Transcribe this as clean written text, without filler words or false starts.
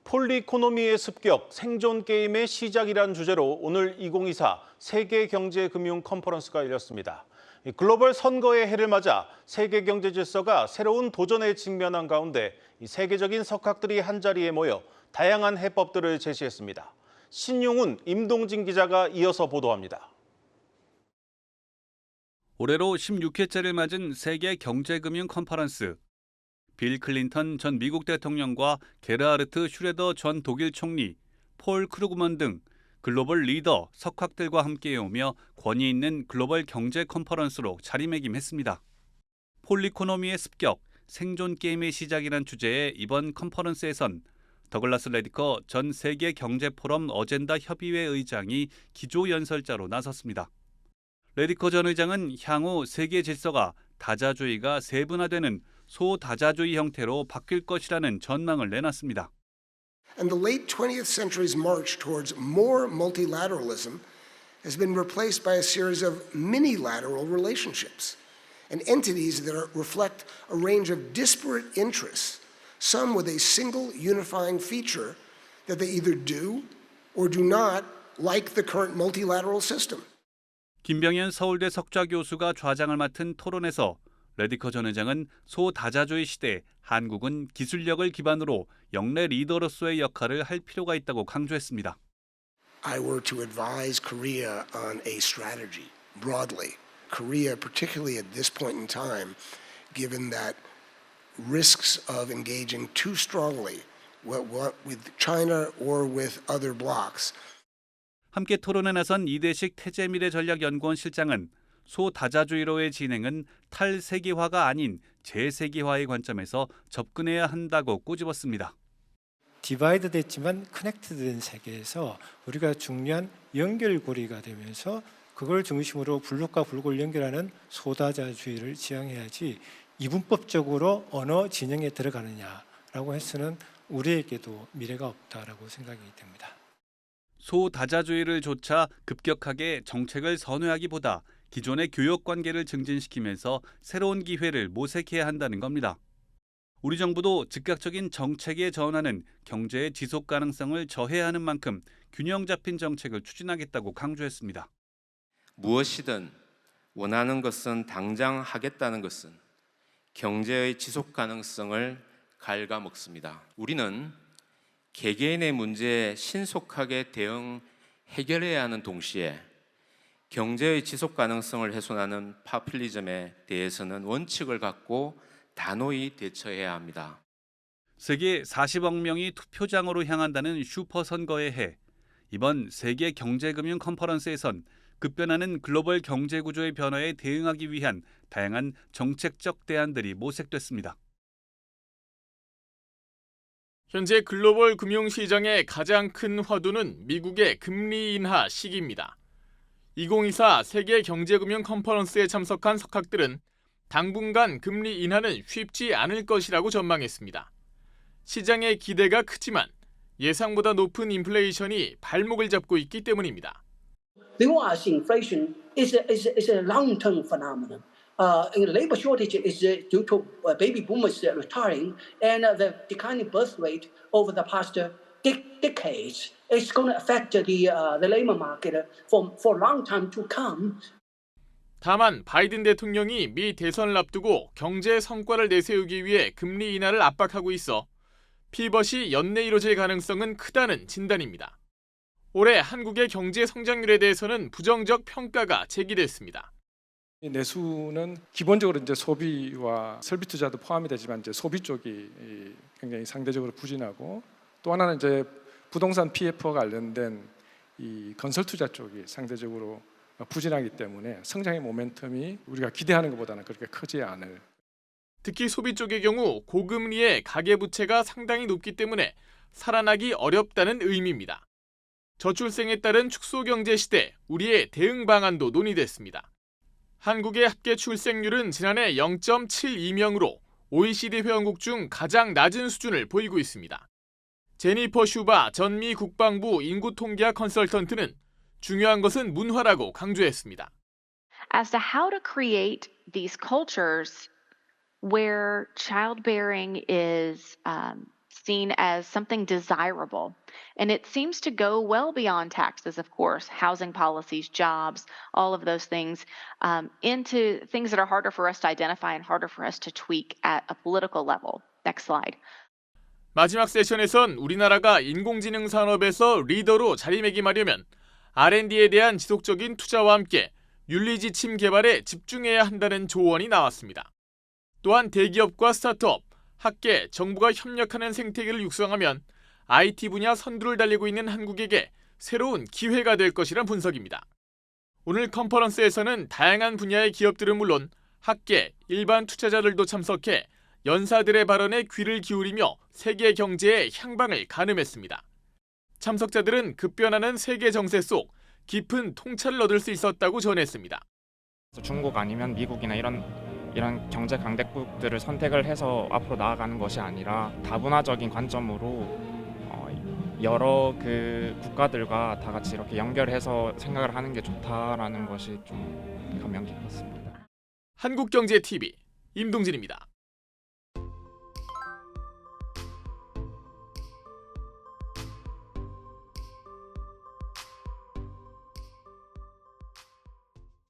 폴리코노미의 습격, 생존 게임의 시작이란 주제로 오늘 2024 세계경제금융 컨퍼런스가 열렸습니다. 글로벌 선거의 해를 맞아 세계 경제 질서가 새로운 도전에 직면한 가운데 세계적인 석학들이 한자리에 모여 다양한 해법들을 제시했습니다. 신용훈, 임동진 기자가 이어서 보도합니다. 올해로 16회째를 맞은 세계 경제금융 컨퍼런스. 빌 클린턴 전 미국 대통령과 게르하르트 슈레더 전 독일 총리, 폴 크루그먼 등 글로벌 리더, 석학들과 함께 오며 권위 있는 글로벌 경제 컨퍼런스로 자리매김했습니다. 폴리코노미의 습격, 생존 게임의 시작이란 주제의 이번 컨퍼런스에선 더글라스 레디커 전 세계 경제 포럼 어젠다 협의회 의장이 기조 연설자로 나섰습니다. 레디커 전 의장은 향후 세계 질서가 다자주의가 세분화되는 소다자주의 형태로 바뀔 것이라는 전망을 내놨습니다. And the late 20th century's march towards more multilateralism has been replaced by a series of mini-lateral relationships and entities that reflect a range of disparate interests, some with a single unifying feature that they either do or do not like the current multilateral system. 김병현 서울대 석좌 교수가 좌장을 맡은 토론에서 레디커 전 의장은 소다자주의 시대 한국은 기술력을 기반으로 역내 리더로서의 역할을 할 필요가 있다고 강조했습니다. I were to advise Korea on a strategy broadly. Korea, particularly at this point in time, given that risks of engaging too strongly with China or with other blocs. 함께 토론에 나선 이대식 태재미래전략연구원 실장은 소다자주의로의 진행은 탈세계화가 아닌 재세계화의 관점에서 접근해야 한다고 꼬집었습니다. 디바이드 됐지만 커넥트드 된 세계에서 우리가 중요한 연결고리가 되면서 그걸 중심으로 블록과 블록을 연결하는 소다자주의를 지향해야지 이분법적으로 어느 진영에 들어가느냐라고 해서는 우리에게도 미래가 없다라고 생각이 됩니다. 소다자주의를 좇아 급격하게 정책을 선회하기보다 기존의 교역 관계를 증진시키면서 새로운 기회를 모색해야 한다는 겁니다. 우리 정부도 즉각적인 정책의 전환은 경제의 지속 가능성을 저해하는 만큼 균형 잡힌 정책을 추진하겠다고 강조했습니다. 무엇이든 원하는 것은 당장 하겠다는 것은 경제의 지속 가능성을 갉아먹습니다. 우리는 개개인의 문제에 신속하게 해결해야 하는 동시에 경제의 지속 가능성을 훼손하는 파퓰리즘에 대해서는 원칙을 갖고 단호히 대처해야 합니다. 세계 40억 명이 투표장으로 향한다는 슈퍼선거의 해. 이번 세계 경제금융 컨퍼런스에선 급변하는 글로벌 경제 구조의 변화에 대응하기 위한 다양한 정책적 대안들이 모색됐습니다. 현재 글로벌 금융시장의 가장 큰 화두는 미국의 금리 인하 시기입니다. 2024 세계 경제금융 컨퍼런스에 참석한 석학들은 당분간 금리 인하는 쉽지 않을 것이라고 전망했습니다. 시장의 기대가 크지만 예상보다 높은 인플레이션이 발목을 잡고 있기 때문입니다. The U.S. inflation is a long-term phenomenon. Labor shortage is due to baby boomers retiring and the declining birth rate over the past decades. It's going to affect the labor market for a long time to come. 다만 바이든 대통령이 미 대선을 앞두고 경제 성과를 내세우기 위해 금리 인하를 압박하고 있어 피벗이 연내 이뤄질 가능성은 크다는 진단입니다. 올해 한국의 경제 성장률에 대해서는 부정적 평가가 제기됐습니다. 내수는 기본적으로 이제 소비와 설비 투자도 포함이 되지만 이제 소비 쪽이 굉장히 상대적으로 부진하고 또 하나는 이제 부동산 PF와 관련된 이 건설 투자 쪽이 상대적으로 부진하기 때문에 성장의 모멘텀이 우리가 기대하는 것보다는 그렇게 크지 않을. 특히 소비 쪽의 경우 고금리의 가계부채가 상당히 높기 때문에 살아나기 어렵다는 의미입니다. 저출생에 따른 축소경제 시대, 우리의 대응 방안도 논의됐습니다. 한국의 합계 출생률은 지난해 0.72명으로 OECD 회원국 중 가장 낮은 수준을 보이고 있습니다. 제니퍼 슈바 전 미 국방부 인구통계학 컨설턴트는 중요한 것은 문화라고 강조했습니다. As to how to create these cultures where childbearing is seen as something desirable. And it seems to go well beyond taxes, of course, housing policies, jobs, all of those things, into things that are harder for us to identify and harder for us to tweak at a political level. Next slide. 마지막 세션에선 우리나라가 인공지능 산업에서 리더로 자리매김하려면 R&D에 대한 지속적인 투자와 함께 윤리지침 개발에 집중해야 한다는 조언이 나왔습니다. 또한 대기업과 스타트업, 학계, 정부가 협력하는 생태계를 육성하면 IT 분야 선두를 달리고 있는 한국에게 새로운 기회가 될 것이란 분석입니다. 오늘 컨퍼런스에서는 다양한 분야의 기업들은 물론 학계, 일반 투자자들도 참석해 연사들의 발언에 귀를 기울이며 세계 경제의 향방을 가늠했습니다. 참석자들은 급변하는 세계 정세 속 깊은 통찰을 얻을 수 있었다고 전했습니다. 중국 아니면 미국이나 이런 경제 강대국들을 선택을 해서 앞으로 나아가는 것이 아니라 다문화적인 관점으로 여러 그 국가들과 다 같이 이렇게 연결해서 생각을 하는 게 좋다라는 것이 좀 감명 깊었습니다. 한국경제TV 임동진입니다.